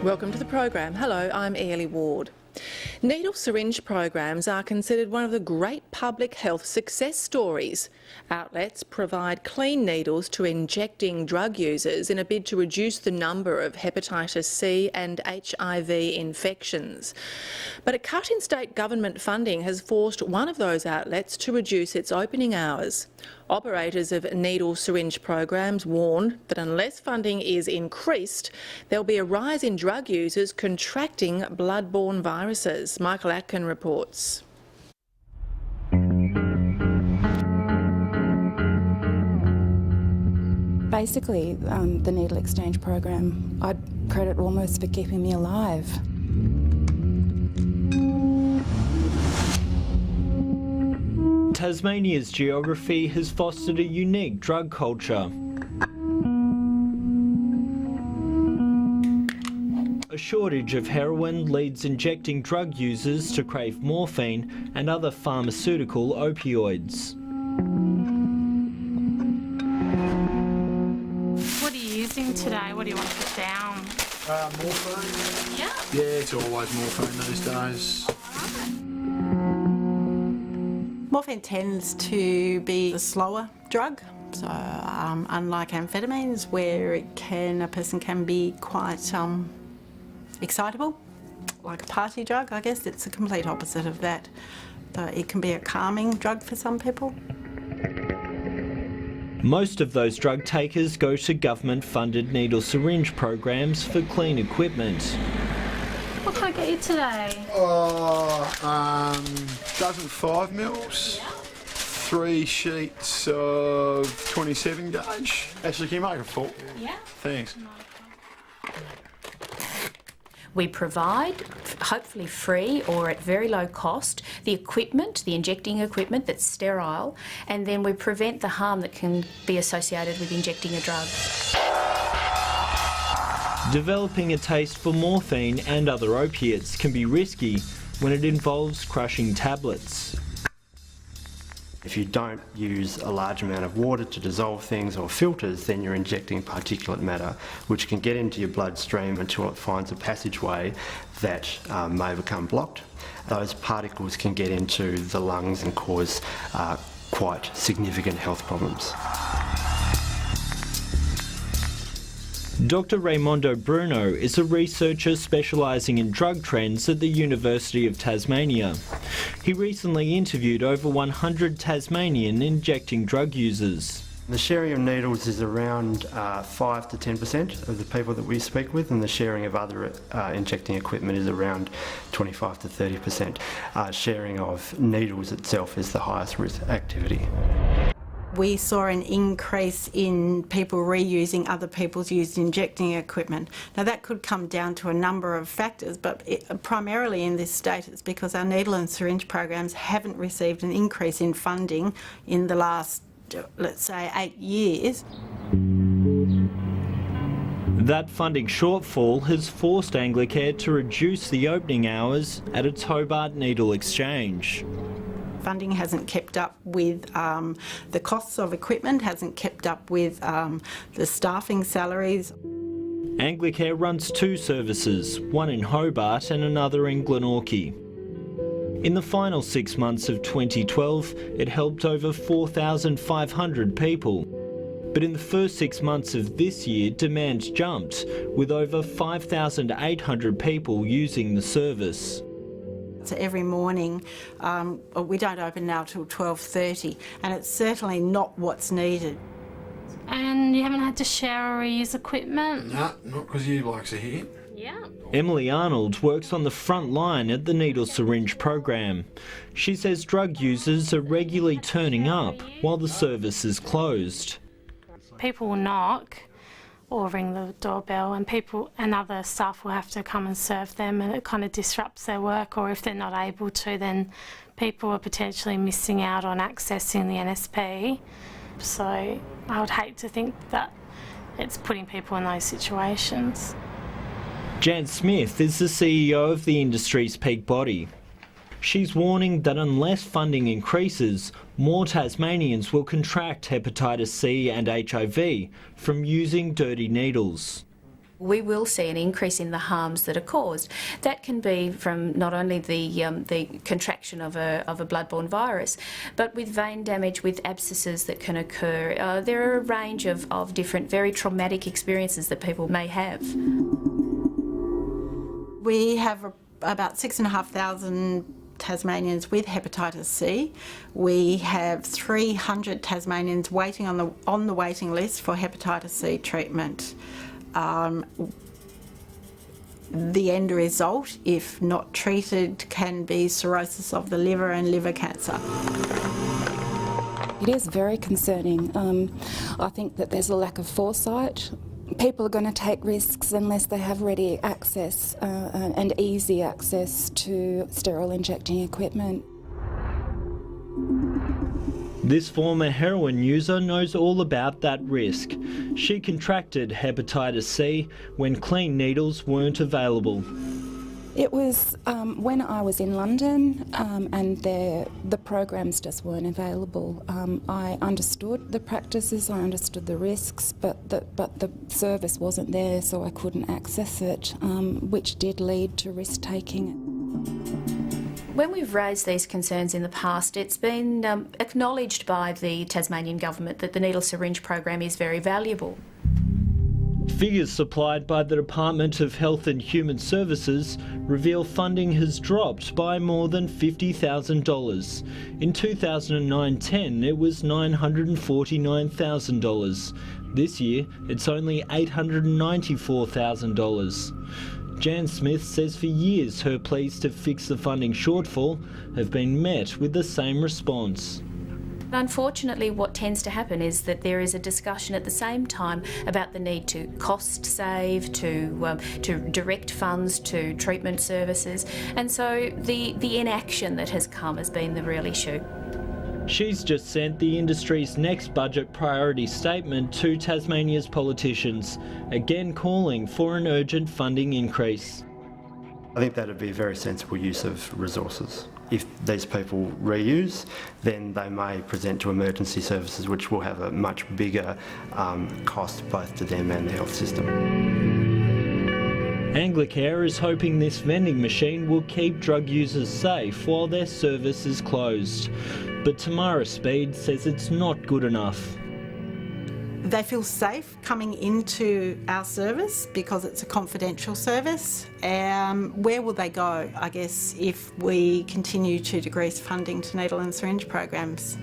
Welcome to the program. Hello, I'm Airlie Ward. Needle syringe programs are considered one of the great public health success stories. Outlets provide clean needles to injecting drug users in a bid to reduce the number of hepatitis C and HIV infections. But a cut in state government funding has forced one of those outlets to reduce its opening hours. Operators of needle syringe programs warn that unless funding is increased, there'll be a rise in drug users contracting blood-borne viruses. Michael Atkin reports. Basically, the needle exchange program, I'd credit almost for keeping me alive. Tasmania's geography has fostered a unique drug culture. A shortage of heroin leads injecting drug users to crave morphine and other pharmaceutical opioids. What are you using today? What do you want to put down? Morphine. Yeah. Yeah, it's always morphine these days. Morphine tends to be a slower drug, so unlike amphetamines where a person can be quite excitable, like a party drug, I guess it's the complete opposite of that. It can be a calming drug for some people. Most of those drug takers go to government-funded needle syringe programs for clean equipment. What can I get you today? Dozen 5 mils, 3 sheets of 27 gauge. Actually, can you make a full? Yeah. Thanks. We provide, hopefully free or at very low cost, the equipment, the injecting equipment that's sterile, and then we prevent the harm that can be associated with injecting a drug. Developing a taste for morphine and other opiates can be risky when it involves crushing tablets. If you don't use a large amount of water to dissolve things or filters, then you're injecting particulate matter, which can get into your bloodstream until it finds a passageway that may become blocked. Those particles can get into the lungs and cause quite significant health problems. Dr. Raimondo Bruno is a researcher specialising in drug trends at the University of Tasmania. He recently interviewed over 100 Tasmanian injecting drug users. The sharing of needles is around 5 to 10% of the people that we speak with, and the sharing of other injecting equipment is around 25 to 30%. Sharing of needles itself is the highest risk activity. We saw an increase in people reusing other people's used injecting equipment. Now that could come down to a number of factors, but primarily in this state it's because our needle and syringe programs haven't received an increase in funding in the last, let's say, 8 years. That funding shortfall has forced Anglicare to reduce the opening hours at its Hobart Needle Exchange. Funding hasn't kept up with the costs of equipment, hasn't kept up with the staffing salaries. Anglicare runs 2 services, one in Hobart and another in Glenorchy. In the final 6 months of 2012, it helped over 4,500 people. But in the first 6 months of this year, demand jumped, with over 5,800 people using the service. So every morning, we don't open now till 12:30, and it's certainly not what's needed. And you haven't had to share or reuse equipment? Nah, not because you likes a hit. Yeah. Emily Arnold works on the front line at the needle syringe program. She says drug users are regularly turning up while the service is closed. People will knock or ring the doorbell, and other staff will have to come and serve them, and it kind of disrupts their work, or if they're not able to, then people are potentially missing out on accessing the NSP. So I would hate to think that it's putting people in those situations. Jan Smith is the CEO of the industry's peak body. She's warning that unless funding increases, more Tasmanians will contract hepatitis C and HIV from using dirty needles. We will see an increase in the harms that are caused. That can be from not only the contraction of a bloodborne virus, but with vein damage, with abscesses that can occur. There are a range of different very traumatic experiences that people may have. We have about 6,500 Tasmanians with hepatitis C. We have 300 Tasmanians waiting on the waiting list for hepatitis C treatment. The end result, if not treated, can be cirrhosis of the liver and liver cancer. It is very concerning. I think that there's a lack of foresight. People are going to take risks unless they have ready access and easy access to sterile injecting equipment. This former heroin user knows all about that risk. She contracted hepatitis C when clean needles weren't available. It was when I was in London and the programs just weren't available. I understood the practices, I understood the risks, but the service wasn't there, so I couldn't access it, which did lead to risk taking. When we've raised these concerns in the past, it's been acknowledged by the Tasmanian government that the needle syringe program is very valuable. Figures supplied by the Department of Health and Human Services reveal funding has dropped by more than $50,000. In 2009-10, it was $949,000. This year, it's only $894,000. Jan Smith says for years her pleas to fix the funding shortfall have been met with the same response. Unfortunately, what tends to happen is that there is a discussion at the same time about the need to cost save, to direct funds to treatment services, and so the inaction that has come has been the real issue. She's just sent the industry's next budget priority statement to Tasmania's politicians, again calling for an urgent funding increase. I think that would be a very sensible use of resources. If these people reuse, then they may present to emergency services, which will have a much bigger cost both to them and the health system. Anglicare is hoping this vending machine will keep drug users safe while their service is closed. But Tamara Speed says it's not good enough. They feel safe coming into our service because it's a confidential service. Where will they go, I guess, if we continue to decrease funding to needle and syringe programs?